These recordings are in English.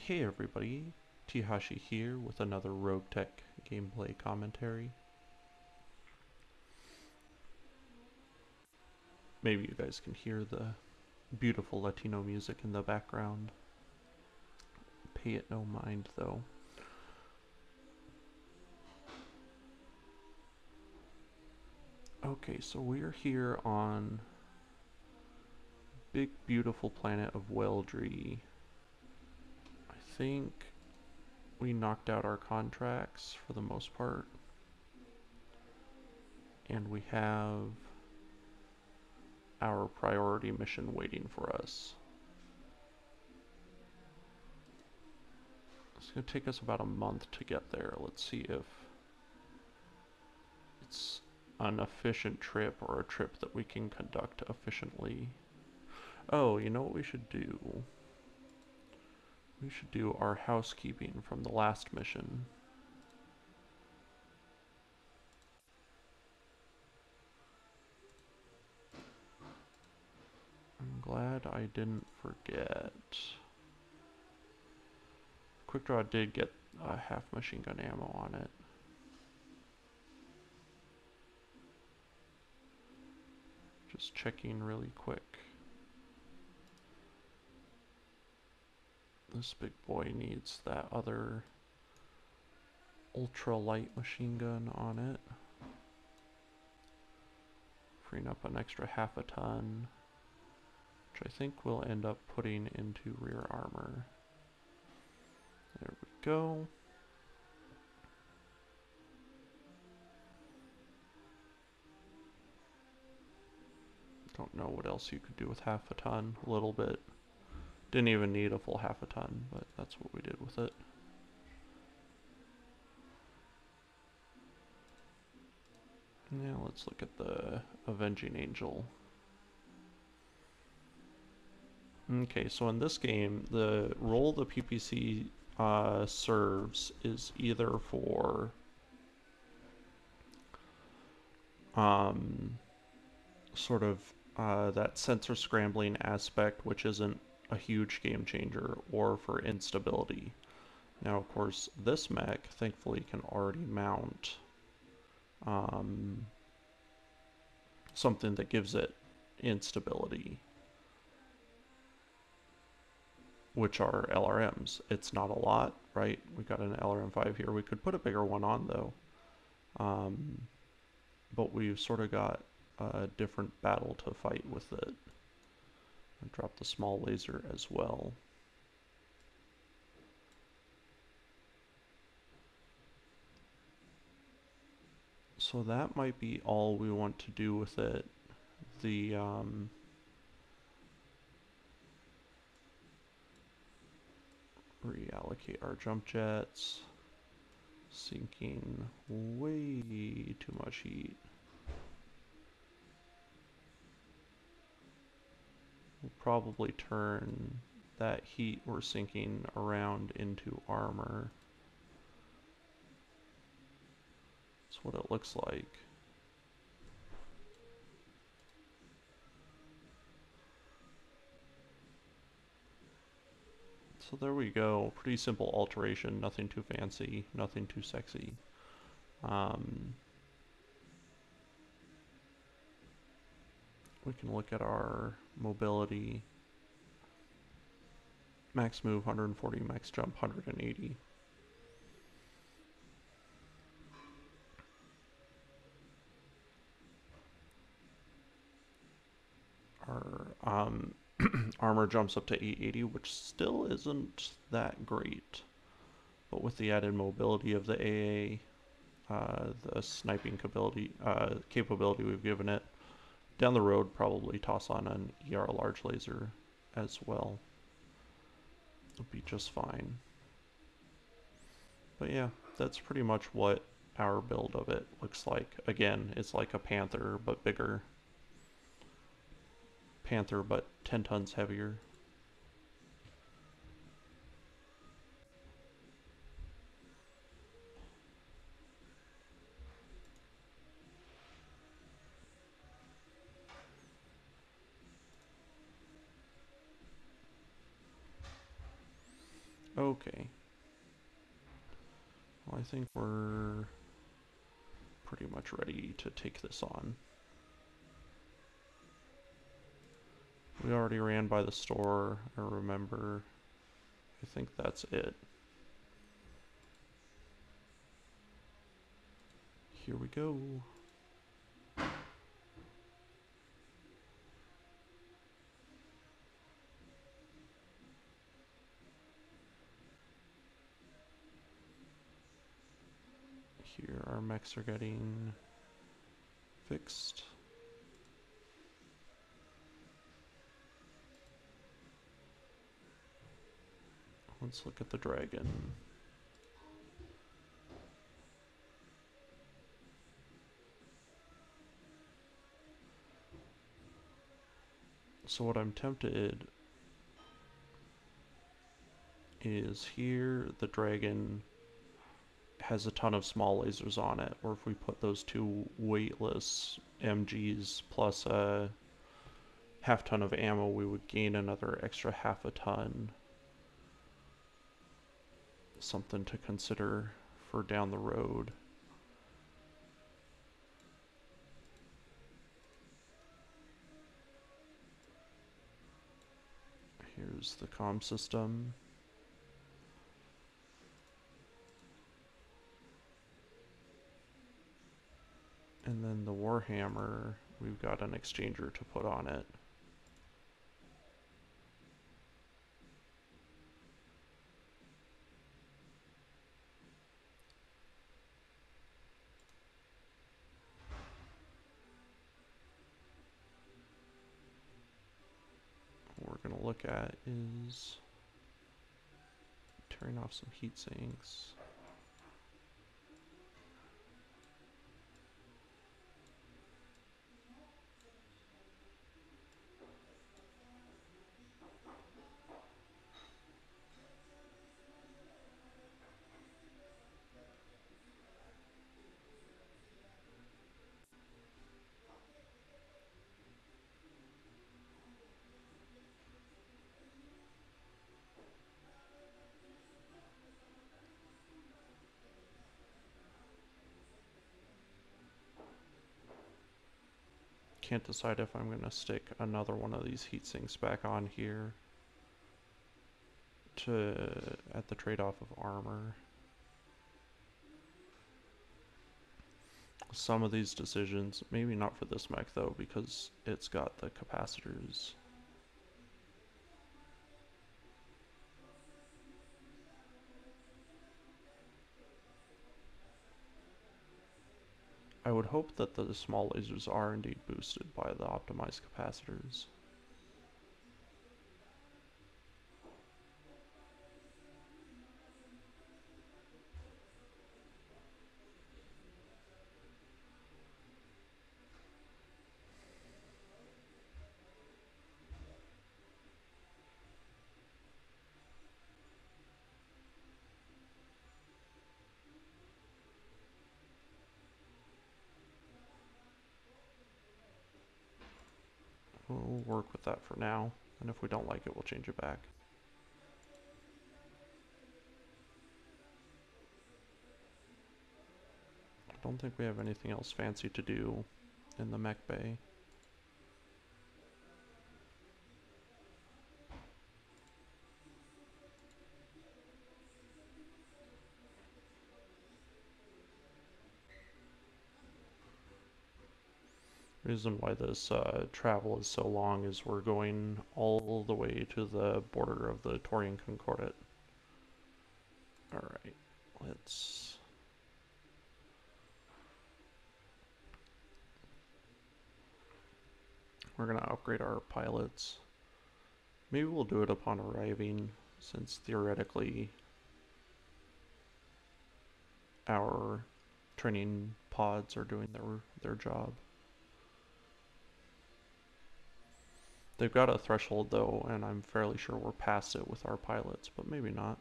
Hey everybody, Teehashee here with another RogueTech gameplay commentary. Maybe you guys can hear the beautiful Latino music in the background. Pay it no mind though. Okay, so we're here on big beautiful planet of Weldry. I think we knocked out our contracts for the most part. And we have our priority mission waiting for us. It's going to take us about a month to get there. Let's see if it's an efficient trip or a trip that we can conduct efficiently. Oh, you know what we should do? We should do our housekeeping from the last mission. I'm glad I didn't forget. Quick Draw did get a half machine gun ammo on it. Just checking really quick. This big boy needs that other ultra light machine gun on it. Freeing up an extra half a ton, which I think we'll end up putting into rear armor. There we go. Don't know what else you could do with half a ton. A little bit. Didn't even need a full half a ton, but that's what we did with it. Now let's look at the Avenging Angel. Okay, so in this game, the role the PPC serves is either for sort of that sensor scrambling aspect, which isn't a huge game changer, or for instability. Now, of course, this mech thankfully can already mount something that gives it instability, which are LRMs. It's not a lot, right? We got an LRM5 here. We could put a bigger one on though, but we've sort of got a different battle to fight with it. And drop the small laser as well. So that might be all we want to do with it. The reallocate our jump jets. Sinking way too much heat. We'll probably turn that heat we're sinking around into armor. That's what it looks like. So there we go. Pretty simple alteration. Nothing too fancy. Nothing too sexy. We can look at our mobility. Max move 140, max jump 180. Our armor jumps up to 880, which still isn't that great. But with the added mobility of the AA, the sniping capability we've given it, down the road probably toss on an ER large laser as well. It'll be just fine. But yeah, that's pretty much what our build of it looks like. Again, it's like a Panther, but bigger. Panther, but 10 tons heavier. Okay. Well, I think we're pretty much ready to take this on. We already ran by the store, I remember. I think that's it. Here we go. Here our mechs are getting fixed. Let's look at the dragon. So what I'm tempted is here the dragon has a ton of small lasers on it, or if we put those two weightless MGs plus a half ton of ammo, we would gain another extra half a ton. Something to consider for down the road. Here's the comm system. And then the Warhammer, we've got an exchanger to put on it. What we're going to look at is tearing off some heat sinks. Can't decide if I'm going to stick another one of these heat sinks back on here at the trade-off of armor. Some of these decisions, maybe not for this mech though, because it's got the capacitors. I would hope that the small lasers are indeed boosted by the optimized capacitors. We'll work with that for now, and if we don't like it, we'll change it back. I don't think we have anything else fancy to do in the mech bay. Reason why this travel is so long is we're going all the way to the border of the Taurian Concordat. Alright, let's... We're gonna upgrade our pilots. Maybe we'll do it upon arriving, since theoretically our training pods are doing their job. They've got a threshold though, and I'm fairly sure we're past it with our pilots, but maybe not.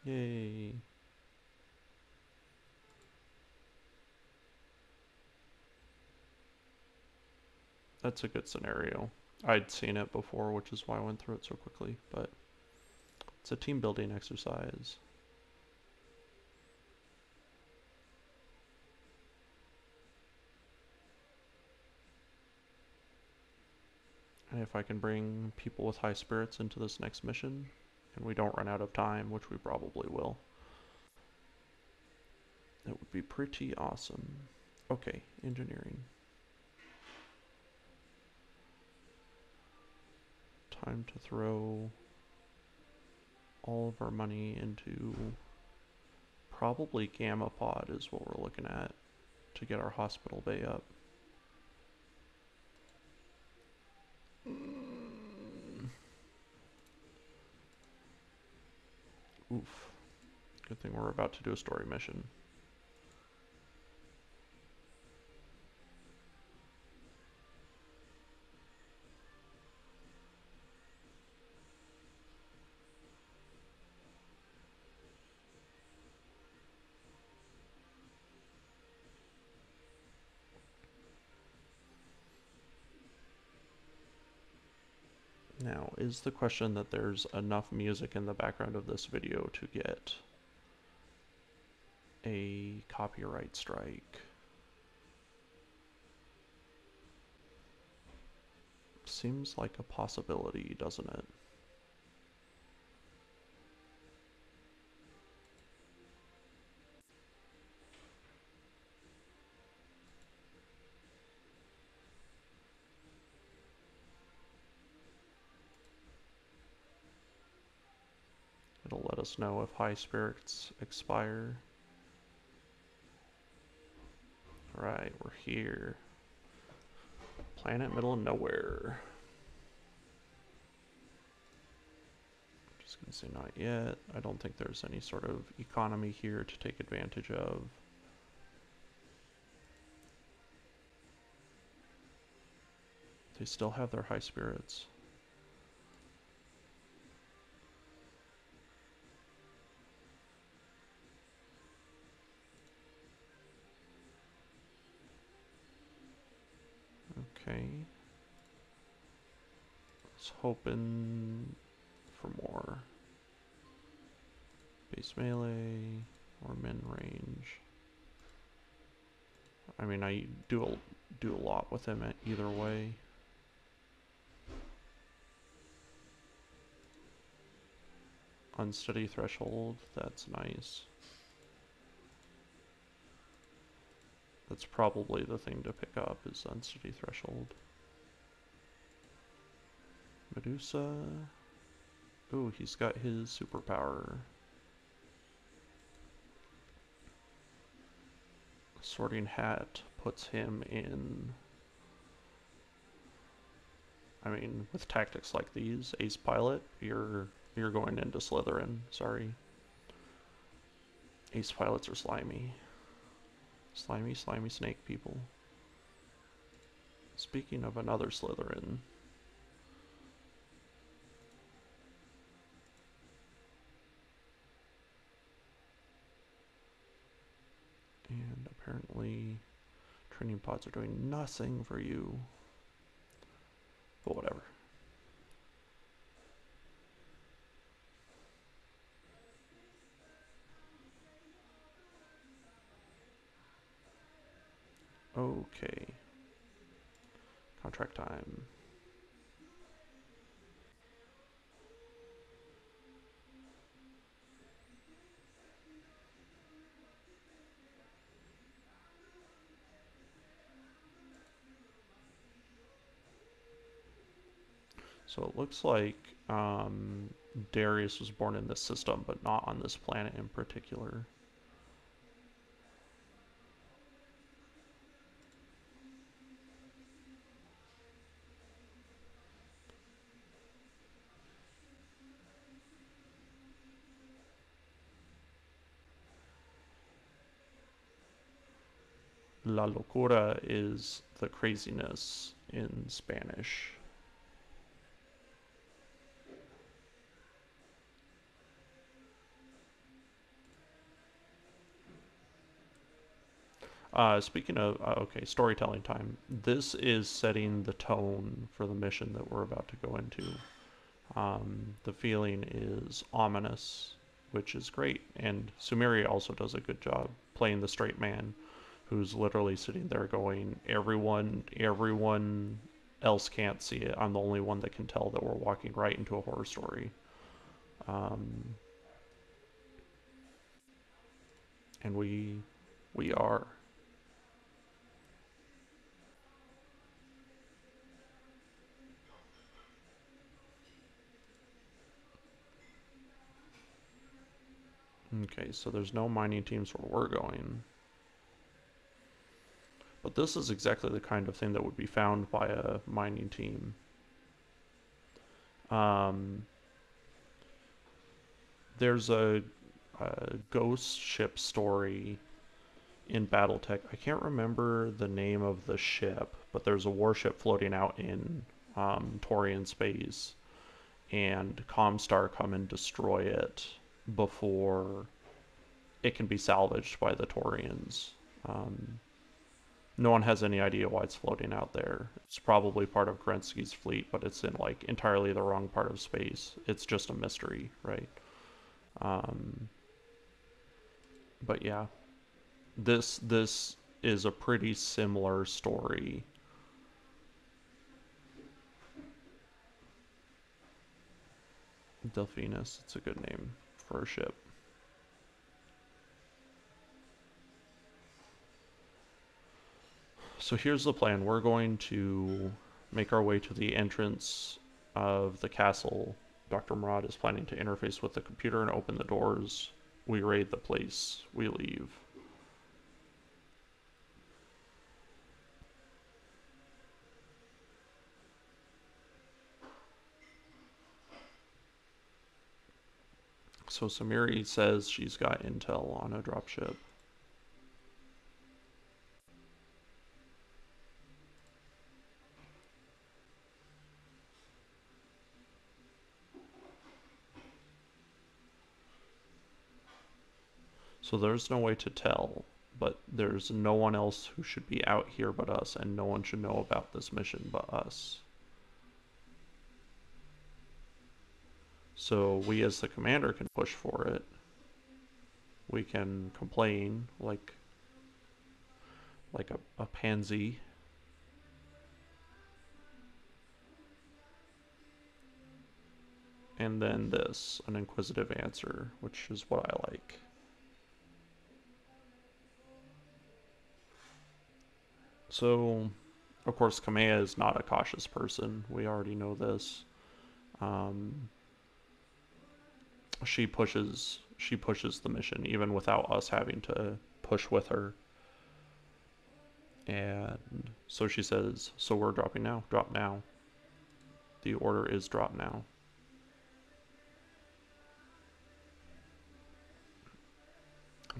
Yay. That's a good scenario. I'd seen it before, which is why I went through it so quickly, but it's a team building exercise. And if I can bring people with high spirits into this next mission, and we don't run out of time, which we probably will, that would be pretty awesome. Okay, engineering. Time to throw all of our money into probably Gamma Pod is what we're looking at to get our hospital bay up. Oof. Good thing we're about to do a story mission. Now, is the question that there's enough music in the background of this video to get a copyright strike? Seems like a possibility, doesn't it? It'll let us know if high spirits expire. Alright, we're here. Planet middle of nowhere. Just gonna say not yet. I don't think there's any sort of economy here to take advantage of. They still have their high spirits. Okay. Was hoping for more. Base melee or min range. I mean, I do a lot with him either way. Unsteady threshold, that's nice. That's probably the thing to pick up, is unsteady threshold. Medusa. Ooh, he's got his superpower. Sorting Hat puts him in... I mean, with tactics like these, Ace Pilot, you're going into Slytherin, sorry. Ace Pilots are slimy. Slimy, slimy snake people. Speaking of another Slytherin. And apparently training pods are doing nothing for you. But whatever. Okay. Contract time. So it looks like Darius was born in this system, but not on this planet in particular. La locura is the craziness in Spanish. Speaking of, okay, storytelling time. This is setting the tone for the mission that we're about to go into. The feeling is ominous, which is great, and Sumeri also does a good job playing the straight man, who's literally sitting there going, everyone else can't see it. I'm the only one that can tell that we're walking right into a horror story. Um, and we are. Okay, so there's no mining teams where we're going. But this is exactly the kind of thing that would be found by a mining team. Um, there's a ghost ship story in BattleTech. I can't remember the name of the ship, but there's a warship floating out in Taurian space, and Comstar come and destroy it before it can be salvaged by the Taurians. Um, no one has any idea why it's floating out there. It's probably part of Kerensky's fleet, but it's in like entirely the wrong part of space. It's just a mystery, right? Um, but yeah, this is a pretty similar story. Delphinus, it's a good name for a ship. So here's the plan. We're going to make our way to the entrance of the castle. Dr. Murad is planning to interface with the computer and open the doors. We raid the place. We leave. So Samiri says she's got intel on a dropship. So there's no way to tell, but there's no one else who should be out here but us, and no one should know about this mission but us. So we as the commander can push for it. We can complain like a pansy. And then this, an inquisitive answer, which is what I like. So, of course, Kamea is not a cautious person. We already know this. Um, she pushes the mission even without us having to push with her. And so she says, so we're dropping now. Drop now. The order is drop now.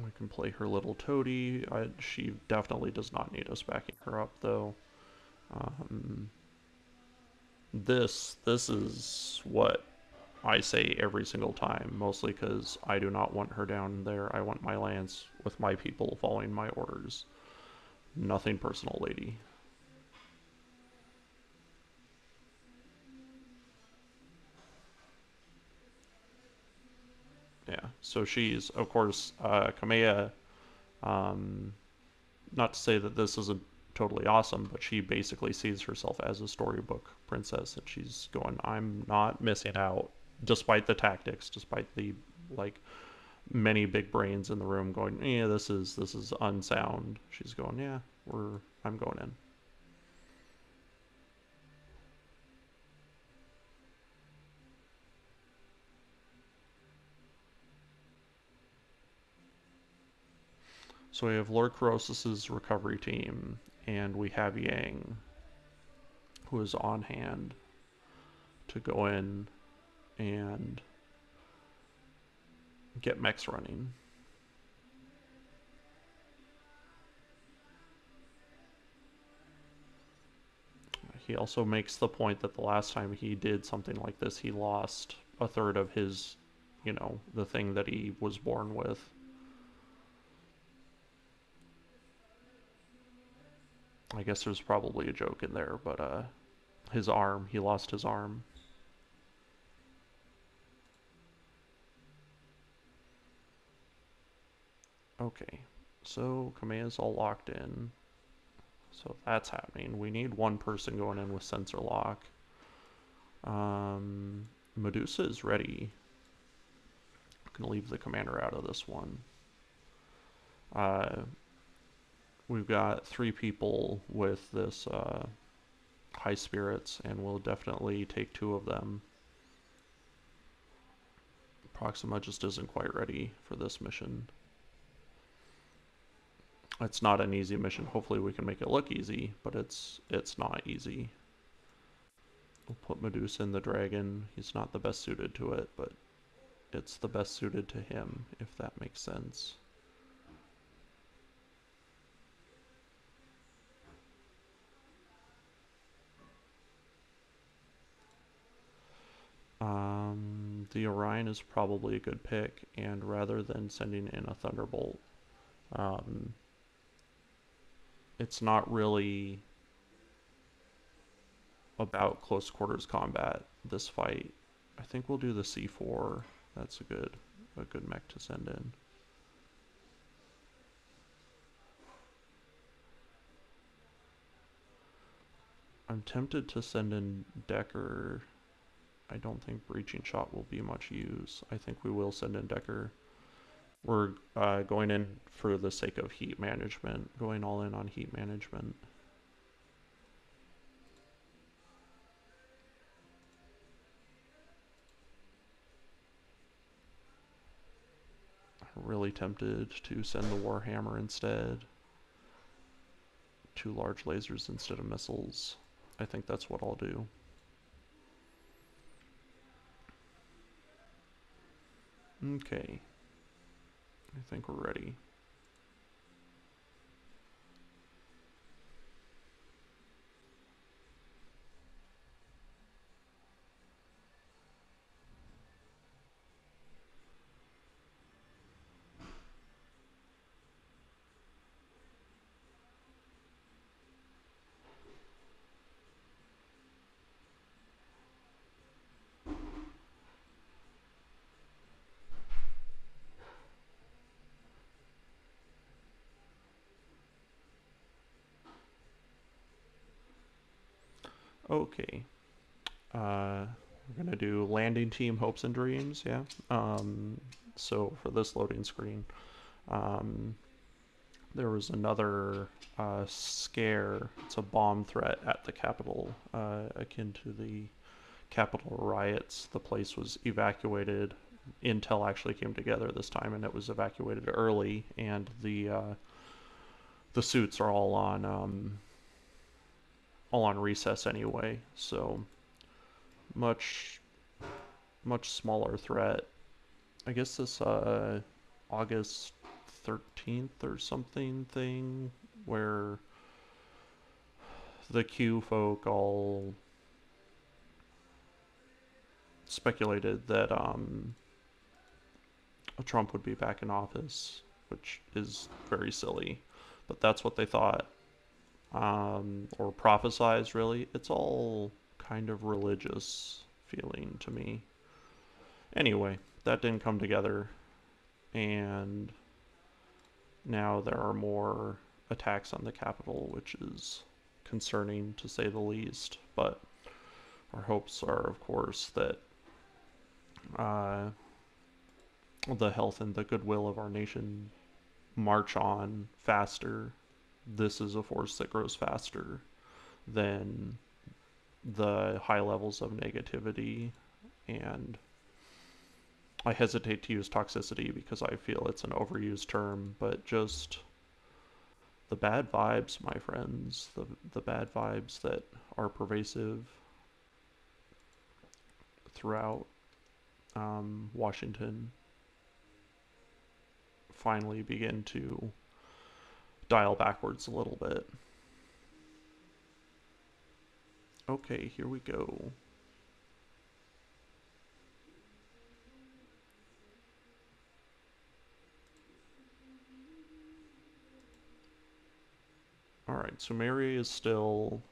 We can play her little toady. She definitely does not need us backing her up, though. Um, this is what I say every single time, mostly because I do not want her down there. I want my lands with my people following my orders. Nothing personal, lady. Yeah, so she's, of course, Kamea, um, not to say that this isn't totally awesome, but she basically sees herself as a storybook princess, and she's going, I'm not missing out, despite the tactics, despite the, like, many big brains in the room going, yeah, this is unsound. She's going, yeah, I'm going in. So we have Lord Corosis's recovery team, and we have Yang, who is on hand to go in and get mechs running. He also makes the point that the last time he did something like this, he lost a third of his, the thing that he was born with. I guess there's probably a joke in there, but his arm, he lost his arm. Okay, so command's all locked in. So that's happening. We need one person going in with sensor lock. Medusa is ready. I'm gonna leave the commander out of this one. We've got 3 people with this high spirits, and we'll definitely take 2 of them. Proxima just isn't quite ready for this mission. It's not an easy mission. Hopefully we can make it look easy, but it's not easy. We'll put Medusa in the dragon. He's not the best suited to it, but it's the best suited to him, if that makes sense. The Orion is probably a good pick, and rather than sending in a Thunderbolt, it's not really about close quarters combat, this fight. I think we'll do the C4. That's a good mech to send in. I'm tempted to send in Decker. I don't think Breaching Shot will be much use. I think we will send in Decker. We're going in for the sake of heat management, going all in on heat management. Really tempted to send the Warhammer instead. 2 large lasers instead of missiles. I think that's what I'll do. Okay. I think we're ready. Okay. We're gonna do landing team hopes and dreams, yeah. So for this loading screen, there was another scare. It's a bomb threat at the Capitol, akin to the Capitol riots. The place was evacuated. Intel actually came together this time, and it was evacuated early. And the suits are all on recess anyway. So much smaller threat. I guess this August 13th or something thing where the Q folk all speculated that Trump would be back in office, which is very silly, but that's what they thought, or prophesized, really. It's all kind of religious feeling to me. Anyway, that didn't come together, and now there are more attacks on the Capitol, which is concerning to say the least. But our hopes are, of course, that the health and the goodwill of our nation march on faster. This is a force that grows faster than the high levels of negativity, and I hesitate to use toxicity because I feel it's an overused term, but just the bad vibes, my friends, the bad vibes that are pervasive throughout Washington finally begin to dial backwards a little bit. Okay, here we go. Alright, so Mary is still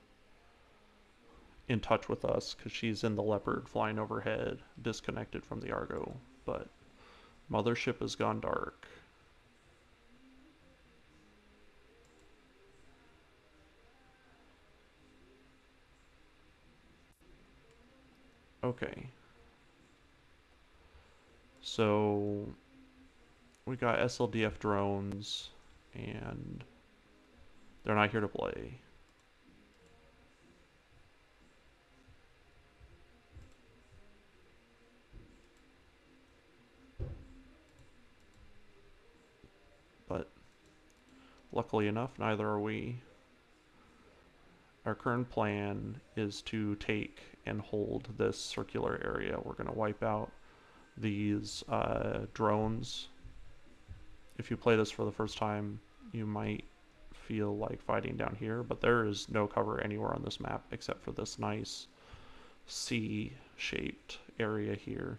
in touch with us because she's in the Leopard flying overhead, disconnected from the Argo, but Mothership has gone dark. Okay. So we got SLDF drones, and they're not here to play. But luckily enough, neither are we. Our current plan is to take and hold this circular area. We're going to wipe out these drones. If you play this for the first time, you might feel like fighting down here, but there is no cover anywhere on this map except for this nice C-shaped area here.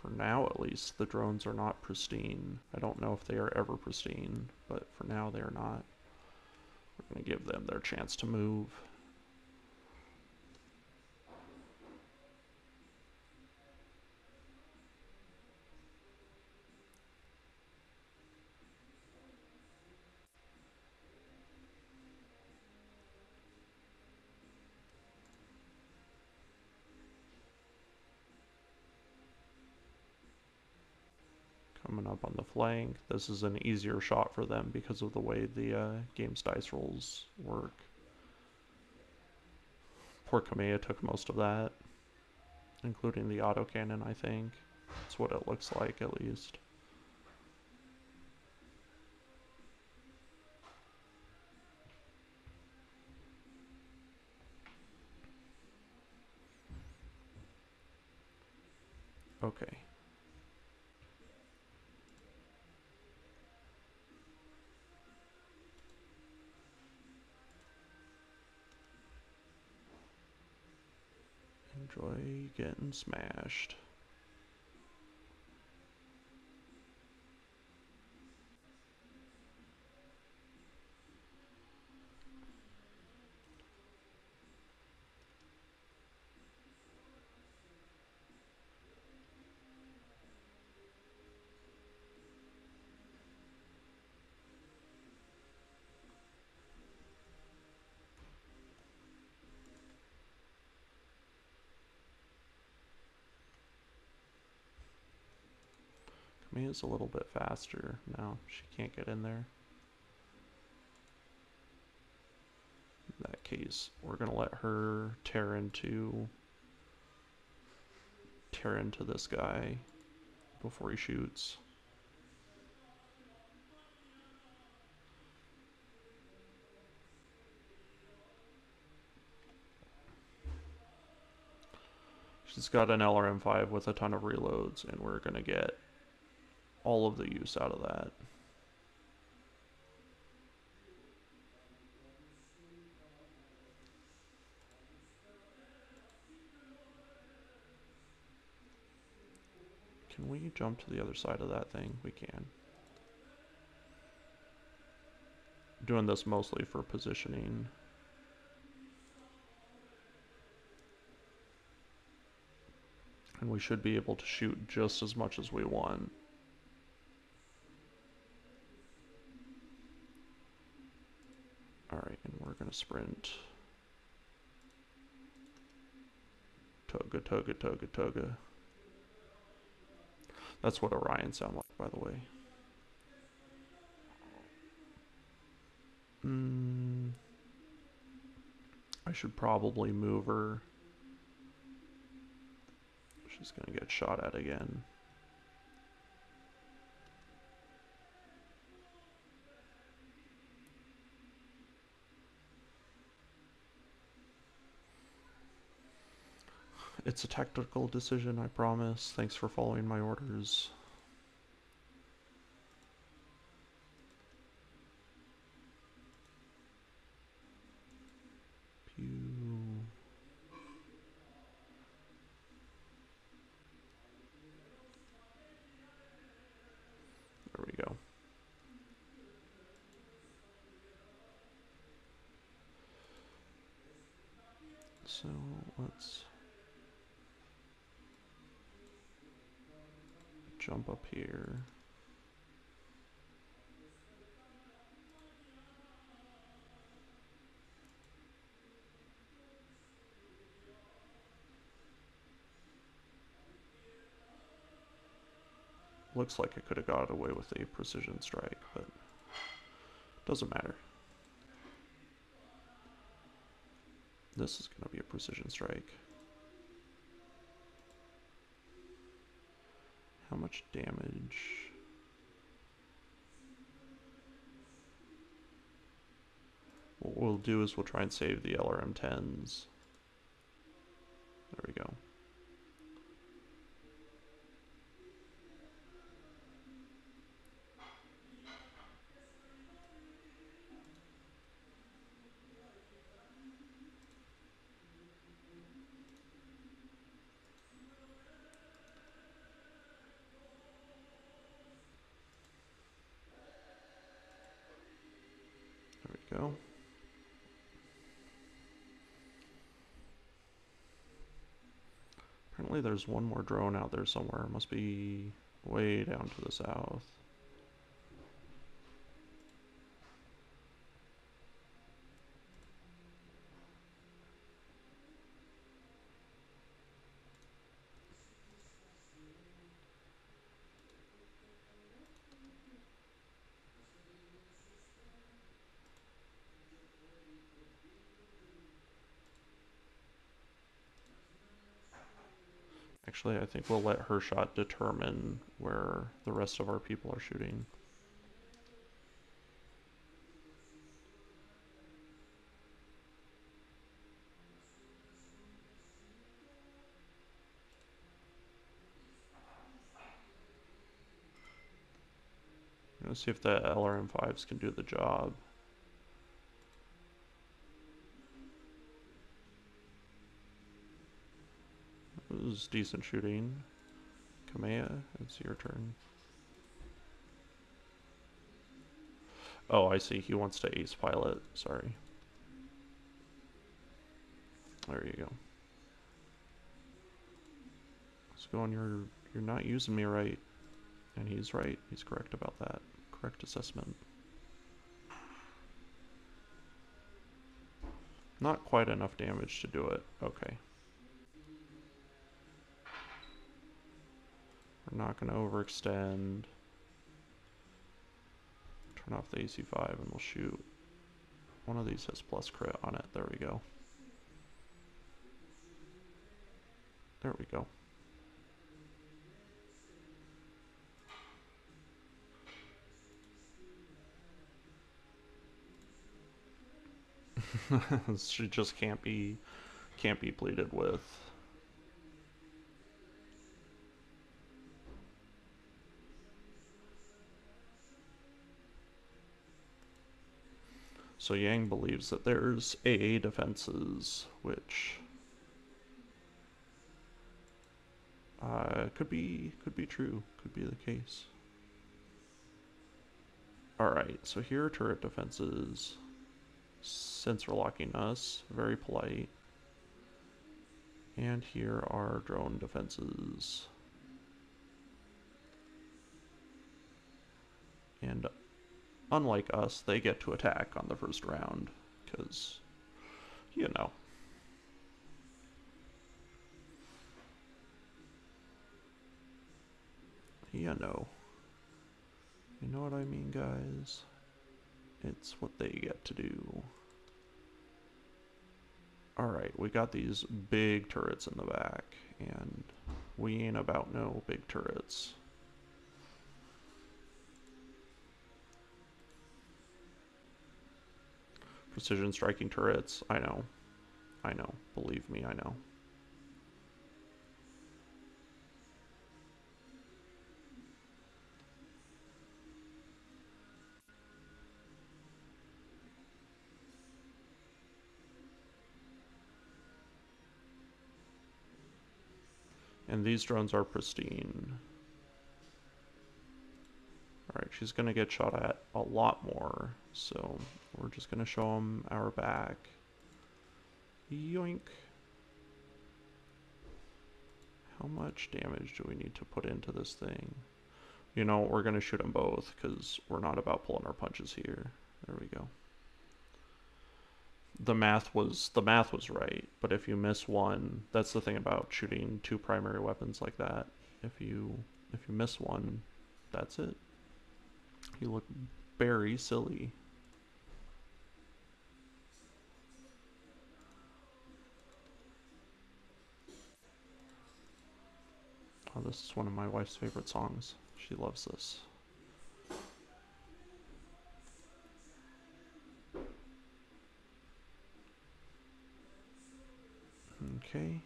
For now, at least, the drones are not pristine. I don't know if they are ever pristine, but for now they are not. We're going to give them their chance to move. Coming up on the flank. This is an easier shot for them because of the way the game's dice rolls work. Poor Kamea took most of that, including the autocannon, I think. That's what it looks like, at least. Okay. Enjoy getting smashed. Kamea's a little bit faster. No, she can't get in there. In that case, we're gonna let her tear into this guy before he shoots. She's got an LRM-5 with a ton of reloads, and we're gonna get all of the use out of that. Can we jump to the other side of that thing? We can. Doing this mostly for positioning. And we should be able to shoot just as much as we want. Alright, and we're gonna sprint. Toga, toga, toga, toga. That's what Orion sound like, by the way. I should probably move her. She's gonna get shot at again. It's a tactical decision, I promise. Thanks for following my orders. Pew. So let's jump up here. Looks like I could have got away with a precision strike, but doesn't matter. This is going to be a precision strike. How much damage? What we'll do is we'll try and save the LRM-10s. There we go. There we go. Apparently there's one more drone out there somewhere. It must be way down to the south. Actually, I think we'll let her shot determine where the rest of our people are shooting. Let's see if the LRM-5s can do the job. This is decent shooting. Kamea, it's your turn. Oh, I see. He wants to ace pilot. Sorry. There you go. Let's go on. You're not using me right. And he's right. He's correct about that. Correct assessment. Not quite enough damage to do it. Okay. We're not going to overextend. Turn off the AC5 and we'll shoot. One of these has plus crit on it. There we go. There we go. She just can't be pleaded with. So Yang believes that there's AA defenses, which could be true, could be the case. Alright, so here are turret defenses. Sensor locking us, very polite. And here are drone defenses. And unlike us, they get to attack on the first round, because, you know. You know. You know what I mean, guys? It's what they get to do. Alright, we got these big turrets in the back, and we ain't about no big turrets. Precision striking turrets, I know. I know. Believe me, I know. And these drones are pristine. Alright, she's going to get shot at a lot more, so we're just going to show them our back. Yoink. How much damage do we need to put into this thing? You know, we're going to shoot them both because we're not about pulling our punches here. There we go. The math was right, but if you miss one, that's the thing about shooting two primary weapons like that. If you miss one, that's it. You look very silly. Oh, this is one of my wife's favorite songs. She loves this. Okay.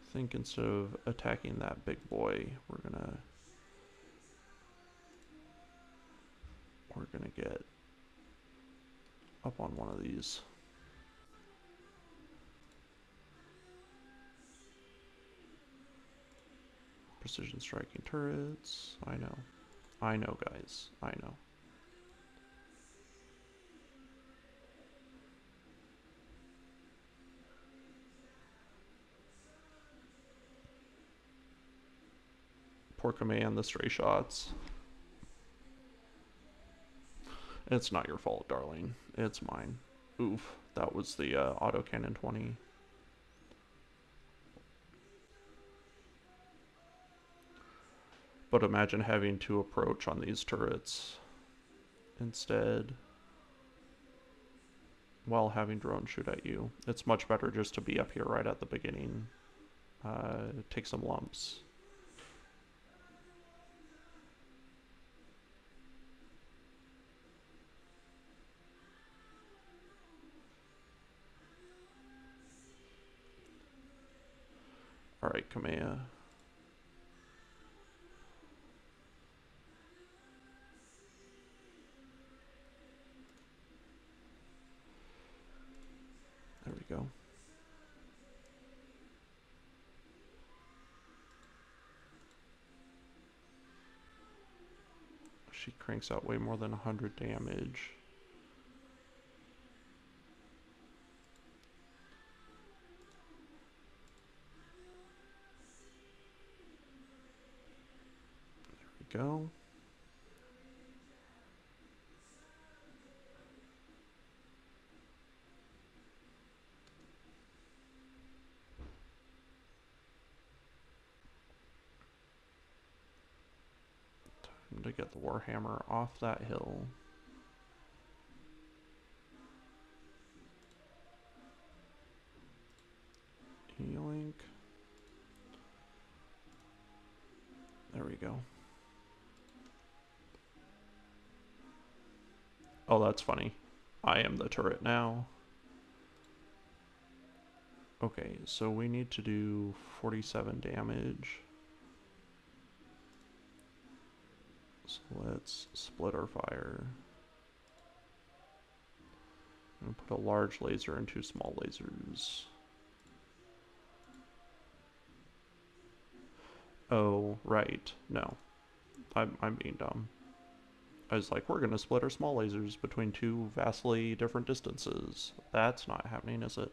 I think instead of attacking that big boy, we're gonna get up on one of these. Precision striking turrets. I know, guys. I know. Poor command, the stray shots. It's not your fault, darling. It's mine. Oof, that was the autocannon 20. But imagine having to approach on these turrets instead while having drones shoot at you. It's much better just to be up here right at the beginning. Take some lumps. Alright, Kamea. There we go. She cranks out way more than 100 damage. There we go. Time to get the Warhammer off that hill. Yoink. There we go. Oh, that's funny. I am the turret now. Okay, so we need to do 47 damage. So let's split our fire. And put a large laser and two small lasers. Oh, right. No. I'm being dumb. I was like, we're going to split our small lasers between two vastly different distances. That's not happening, is it?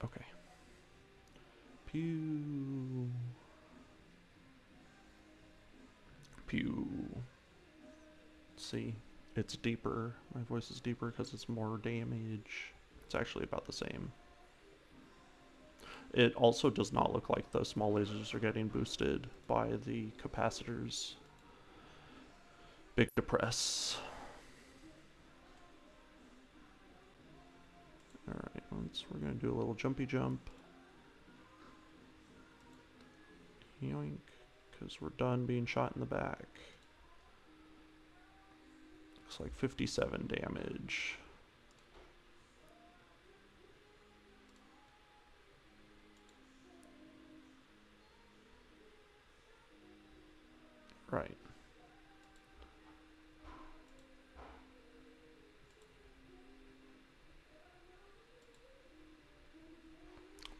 Okay. Pew. Pew. See, it's deeper. My voice is deeper because it's more damage. It's actually about the same. It also does not look like the small lasers are getting boosted by the capacitors. Big depress. Alright, we're going to do a little jumpy jump. Yoink, because we're done being shot in the back. Looks like 57 damage. Right.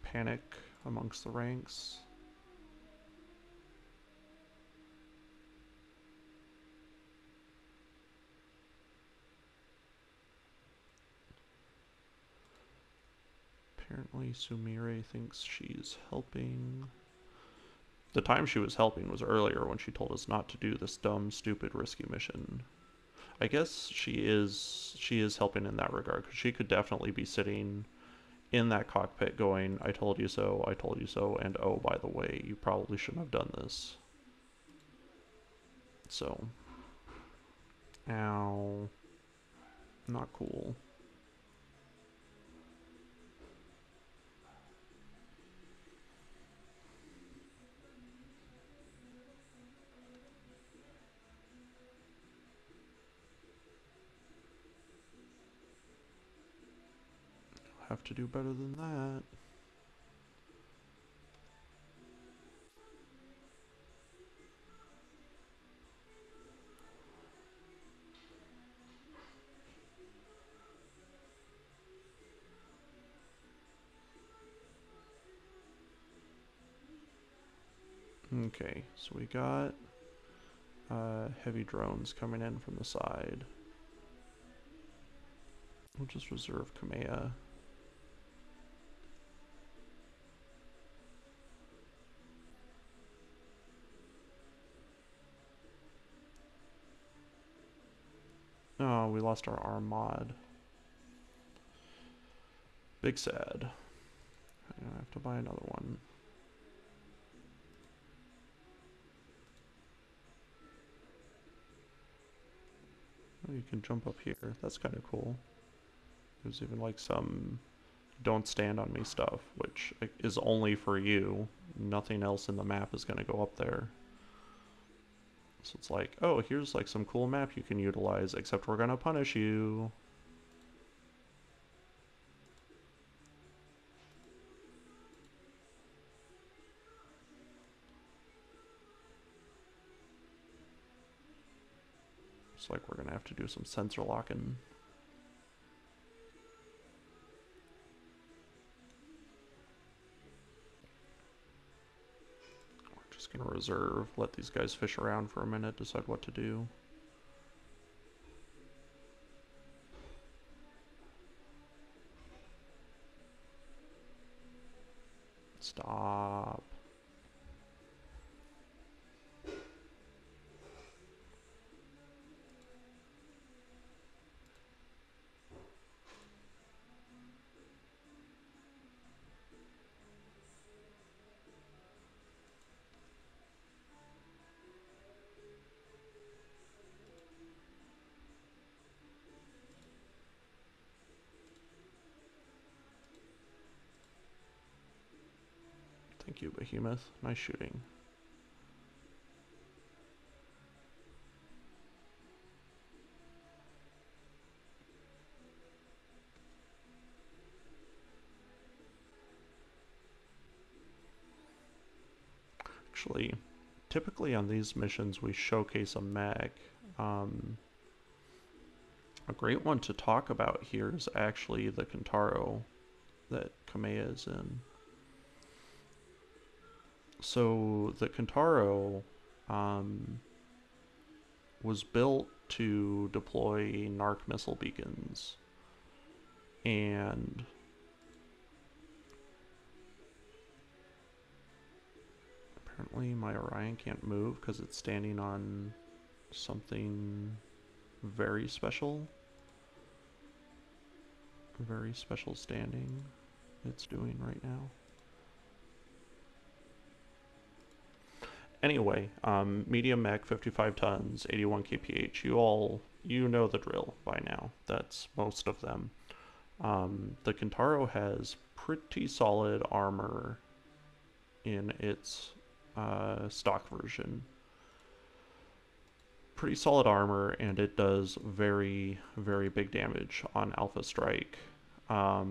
Panic amongst the ranks. Apparently Sumire thinks she's helping. The time she was helping was earlier when she told us not to do this dumb, stupid, risky mission. I guess she is helping in that regard, because she could definitely be sitting in that cockpit going, I told you so, and oh, by the way, you probably shouldn't have done this. So, ow, not cool. Have to do better than that. Okay, so we got heavy drones coming in from the side. We'll just reserve Kamea. Oh, we lost our arm mod. Big sad. I have to buy another one. Oh, you can jump up here. That's kind of cool. There's even like some don't stand on me stuff, which is only for you. Nothing else in the map is going to go up there. So it's like, oh, here's like some cool map you can utilize, except we're going to punish you. It's like we're going to have to do some sensor locking. Just gonna reserve, let these guys fish around for a minute, decide what to do. Stop. Thank you, Behemoth. Nice shooting. Actually, typically on these missions we showcase a mech. A great one to talk about here is actually the Kentaro that Kamea is in. So the Kentaro was built to deploy narc missile beacons, and apparently my Orion can't move because it's standing on something very special. Very special standing it's doing right now. Anyway, medium mech, 55 tons, 81 kph. You know the drill by now. That's most of them. The Kentaro has pretty solid armor in its stock version. Pretty solid armor, and it does very, very big damage on Alpha Strike. Now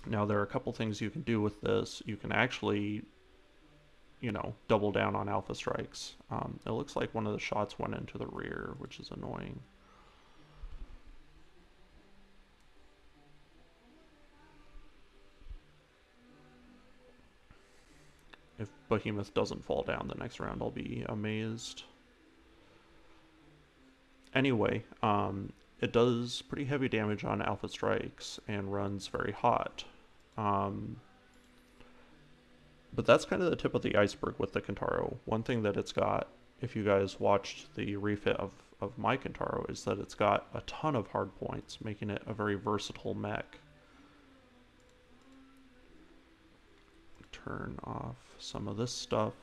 there are a couple things you can do with this. You can actually, you know, double down on Alpha Strikes. It looks like one of the shots went into the rear, which is annoying. If Behemoth doesn't fall down the next round, I'll be amazed. Anyway, it does pretty heavy damage on Alpha Strikes and runs very hot. But that's kind of the tip of the iceberg with the Kintaro. One thing that it's got, if you guys watched the refit of my Kintaro, is that it's got a ton of hard points, making it a very versatile mech. Turn off some of this stuff.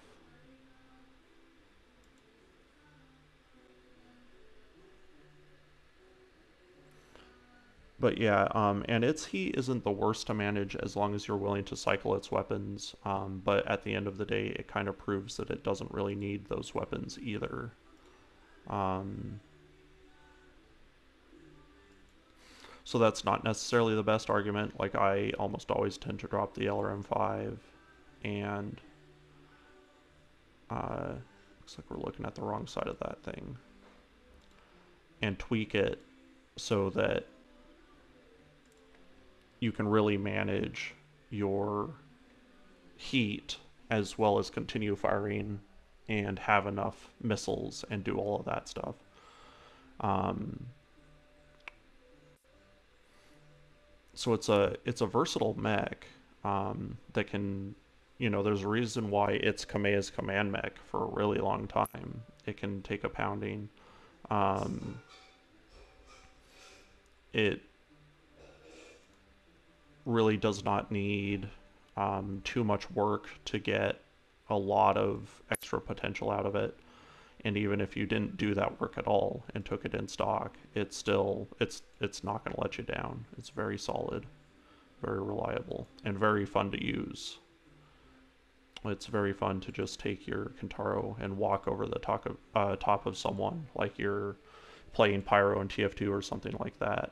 But yeah, and its heat isn't the worst to manage as long as you're willing to cycle its weapons. But at the end of the day, it kind of proves that it doesn't really need those weapons either. So that's not necessarily the best argument. Like, I almost always tend to drop the LRM5 and looks like we're looking at the wrong side of that thing, and tweak it so that you can really manage your heat as well as continue firing and have enough missiles and do all of that stuff. So it's a versatile mech that can, there's a reason why it's Kameha's command mech for a really long time. It can take a pounding. It really does not need too much work to get a lot of extra potential out of it. And even if you didn't do that work at all and took it in stock, it's not going to let you down. It's very solid, very reliable, and very fun to use. It's very fun to just take your Kintaro and walk over the top of someone like you're playing Pyro in TF2 or something like that.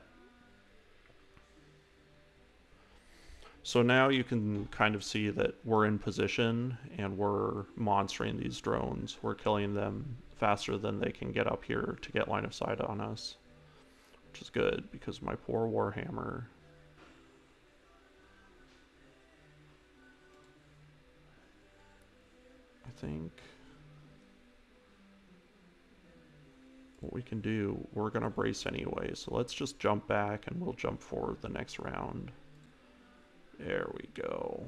So now you can kind of see that we're in position and we're monstering these drones. We're killing them faster than they can get up here to get line of sight on us, which is good because my poor Warhammer. I think what we can do, we're going to brace anyway, so let's just jump back and we'll jump forward the next round. There we go.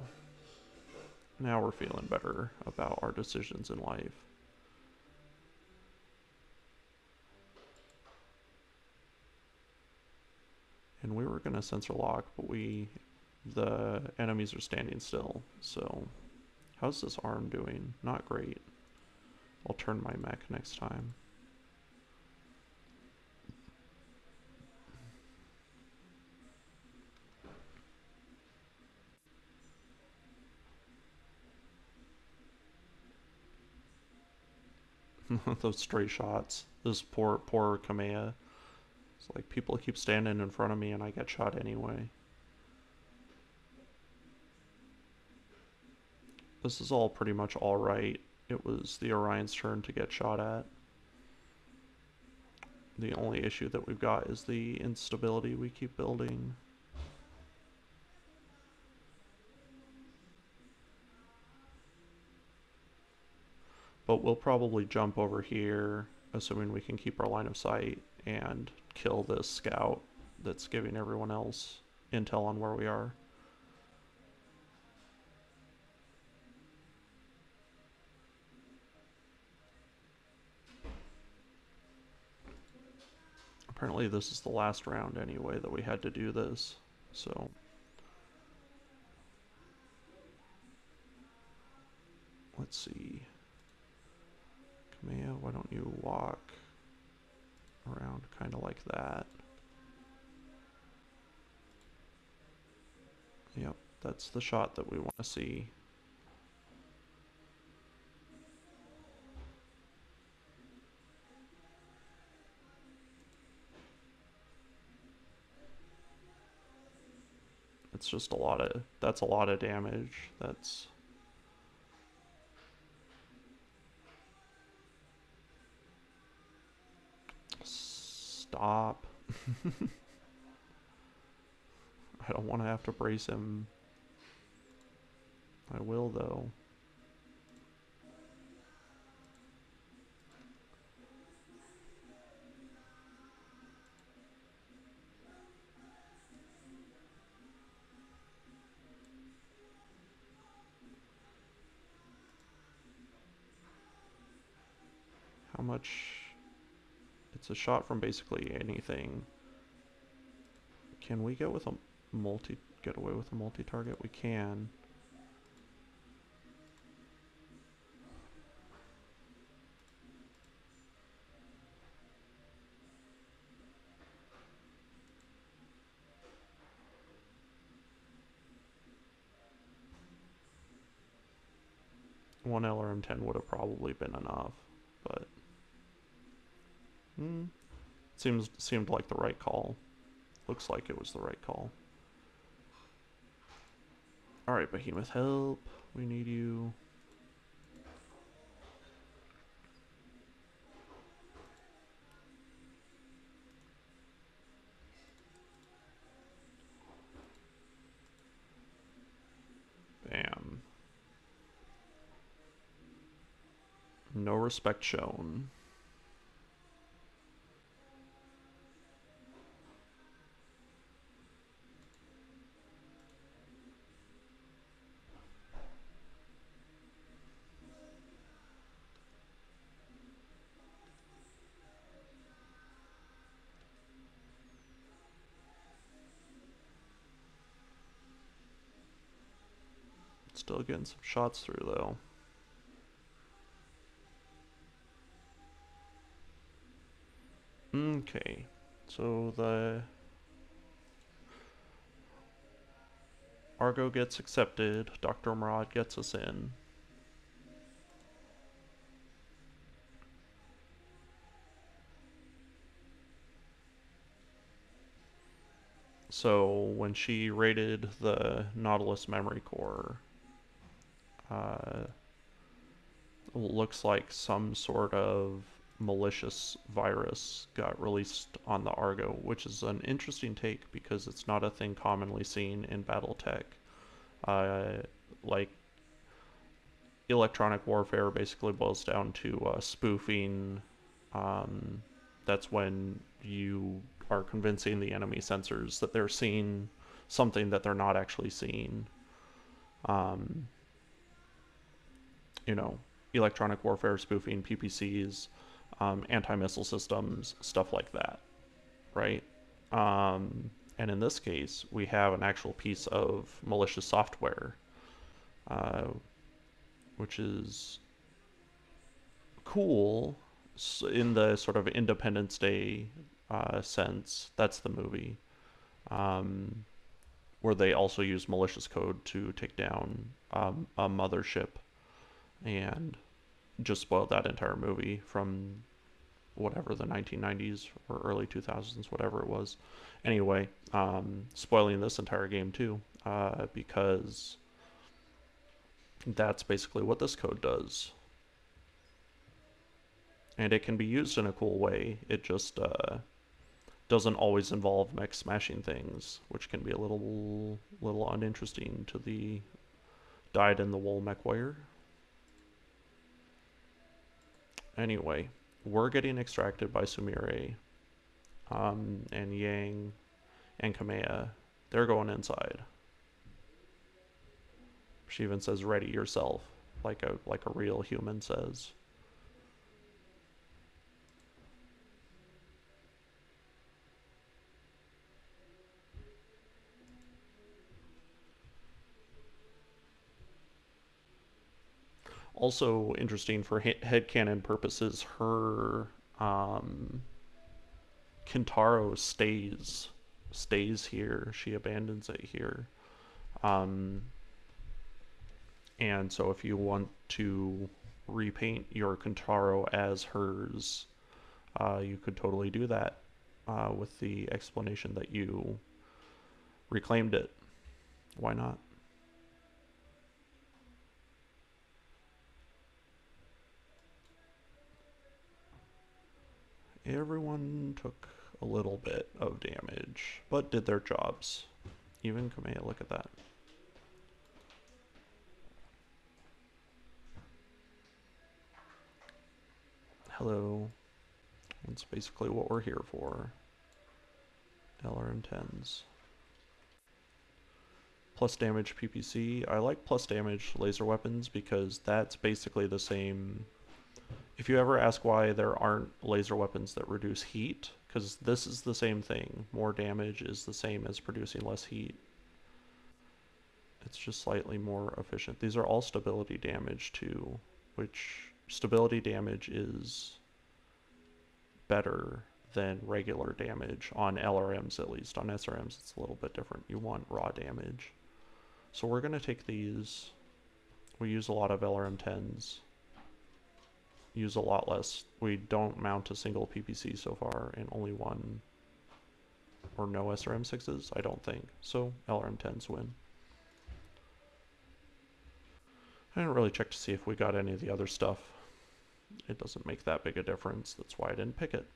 Now we're feeling better about our decisions in life. And we were going to sensor lock, but the enemies are standing still. So how's this arm doing? Not great. I'll turn my mech next time. Those stray shots. This poor Kameha. It's like people keep standing in front of me and I get shot anyway. This is all pretty much alright. It was the Orion's turn to get shot at. The only issue that we've got is the instability we keep building. But we'll probably jump over here, assuming we can keep our line of sight, and kill this scout that's giving everyone else intel on where we are. Apparently this is the last round anyway that we had to do this, so... Let's see. Kameha, why don't you walk around kind of like that? Yep, that's the shot that we want to see. It's just that's a lot of damage. That's... Stop. I don't want to have to brace him. I will, though. much? It's a shot from basically anything. Can we get with a get away with a multi-target? We can. One LRM-10 would have probably been enough, but seemed like the right call. Looks like it was the right call. Alright, Behemoth, help. We need you. Bam. No respect shown. Still getting some shots through, though. Okay, so the Argo gets accepted, Dr. Murad gets us in. So when she raided the Nautilus memory core, looks like some sort of malicious virus got released on the Argo, which is an interesting take because it's not a thing commonly seen in BattleTech. Like, electronic warfare basically boils down to spoofing. That's when you are convincing the enemy sensors that they're seeing something that they're not actually seeing. You know, electronic warfare, spoofing, PPCs, anti-missile systems, stuff like that, right? And in this case, we have an actual piece of malicious software, which is cool in the sort of Independence Day sense. That's the movie, where they also use malicious code to take down a mothership and just spoiled that entire movie from whatever, the 1990s or early 2000s, whatever it was. Anyway, spoiling this entire game too, because that's basically what this code does. And it can be used in a cool way. It just doesn't always involve mech smashing things, which can be a little uninteresting to the dyed-in-the-wool MechWarrior. Anyway, we're getting extracted by Sumire, and Yang and Kamea. They're going inside. She even says, "Ready yourself," like a real human says. Also interesting for headcanon purposes, her Kintaro stays here. She abandons it here. And so if you want to repaint your Kintaro as hers, you could totally do that with the explanation that you reclaimed it. Why not? Everyone took a little bit of damage, but did their jobs. Even Kamea, look at that. Hello. That's basically what we're here for. LRM-10s. Plus damage PPC. I like plus damage laser weapons because that's basically the same If you ever ask why there aren't laser weapons that reduce heat, because this is the same thing. More damage is the same as producing less heat. It's just slightly more efficient. These are all stability damage too, which stability damage is better than regular damage on LRMs at least. On SRMs it's a little bit different. You want raw damage. So we're going to take these. We use a lot of LRM-10s. Use a lot less. We don't mount a single PPC so far, and only one or no SRM-6s, I don't think. So LRM-10s win. I didn't really check to see if we got any of the other stuff. It doesn't make that big a difference. That's why I didn't pick it.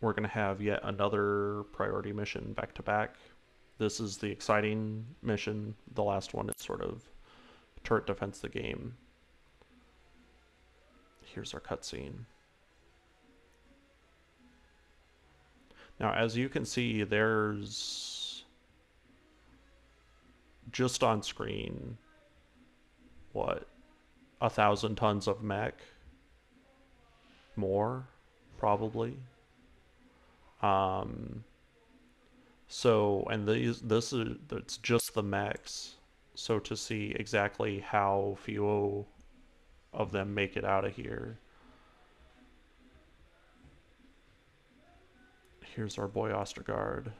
We're going to have yet another priority mission back to back. This is the exciting mission. The last one is sort of turret defense the game. Here's our cutscene. Now, as you can see, there's just on screen, what, 1,000 tons of mech? More, probably. So, and it's just the mechs. So to see exactly how few of them make it out of here. Here's our boy Ostergaard.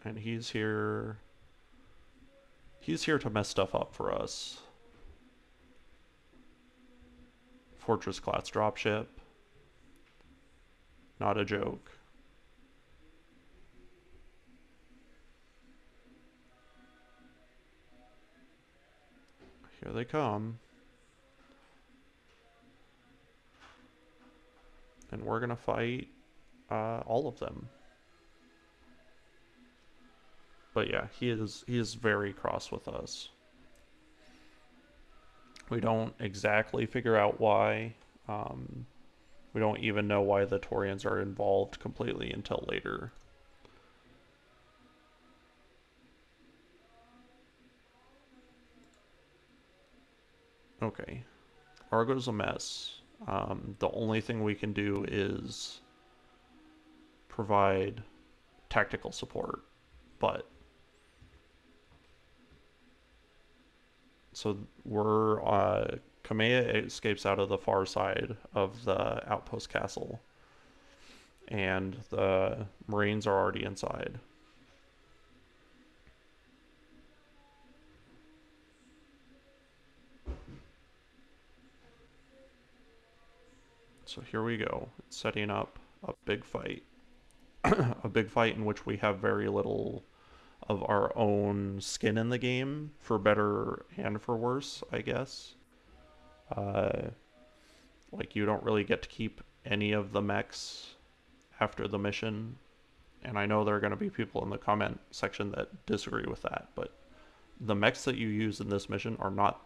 And he's here to mess stuff up for us. Fortress class dropship. Not a joke. Here they come. And we're gonna fight all of them. But yeah, he is very cross with us. We don't exactly figure out why. We don't even know why the Taurians are involved completely until later. Okay. Argo's a mess. The only thing we can do is provide tactical support, but so we're Kamea escapes out of the far side of the outpost castle, and the Marines are already inside. So here we go. It's setting up a big fight. A big fight in which we have very little of our own skin in the game, for better and for worse, I guess. Like, you don't really get to keep any of the mechs after the mission. And I know there are going to be people in the comment section that disagree with that, but the mechs that you use in this mission are not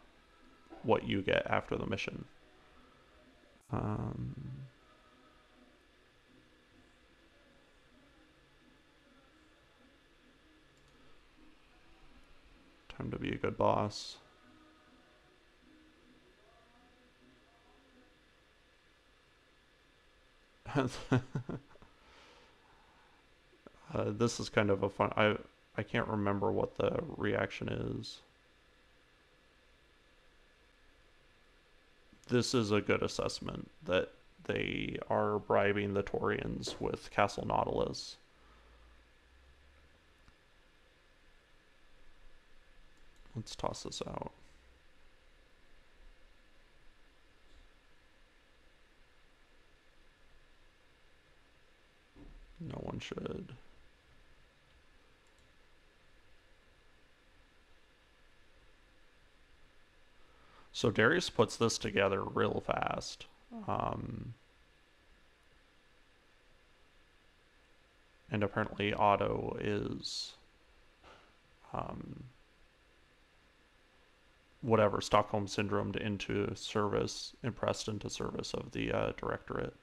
what you get after the mission. Time to be a good boss. This is kind of a fun... I can't remember what the reaction is. This is a good assessment that they are bribing the Taurians with Castle Nautilus. Let's toss this out. No one should. So Darius puts this together real fast. And apparently Otto is whatever, Stockholm Syndromed into service, impressed into service of the Directorate.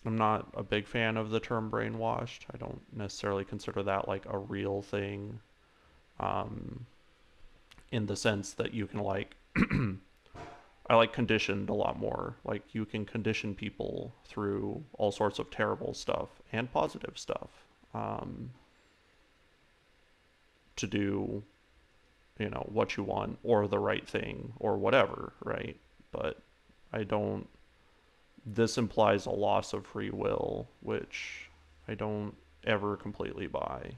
I'm not a big fan of the term brainwashed. I don't necessarily consider that like a real thing, um, in the sense that you can like I like conditioned a lot more. Like you can condition people through all sorts of terrible stuff and positive stuff, um, to do, what you want or the right thing or whatever, right? But I don't. This implies a loss of free will, which I don't ever completely buy.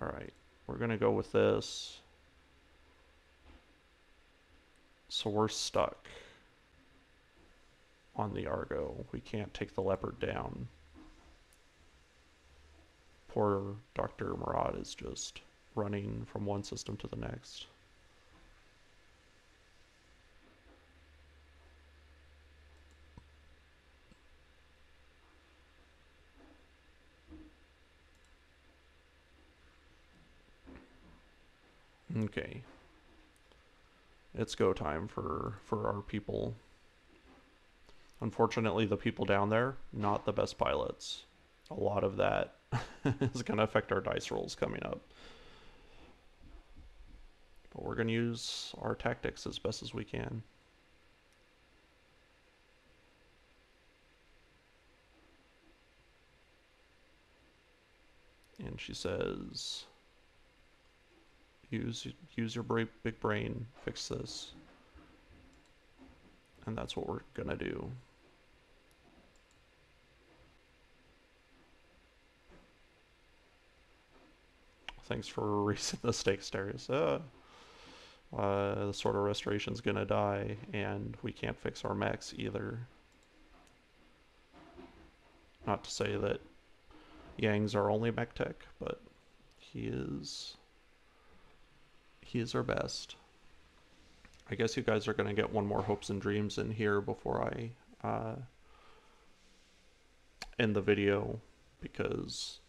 All right, we're gonna go with this. So we're stuck on the Argo. We can't take the Leopard down. Poor Dr. Murad is just running from one system to the next. Okay. It's go time for our people. Unfortunately, the people down there, not the best pilots. A lot of that is going to affect our dice rolls coming up. But we're going to use our tactics as best as we can. And she says, use your big brain, fix this. And that's what we're going to do. Thanks for raising the stakes, Darius. The Sword of Restoration's gonna die, and we can't fix our mechs either. Not to say that Yang's our only mech tech, but he is our best. I guess you guys are gonna get one more hopes and dreams in here before I end the video, because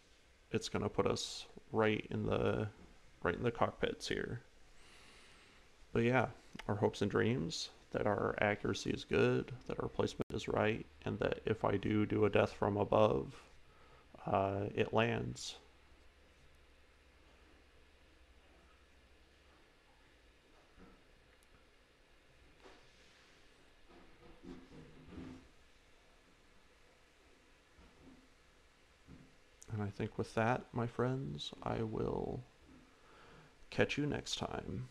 it's gonna put us right in the cockpits here. But yeah, our hopes and dreams that our accuracy is good, that our placement is right, and that if I do a death from above, it lands. And I think with that, my friends, I will catch you next time.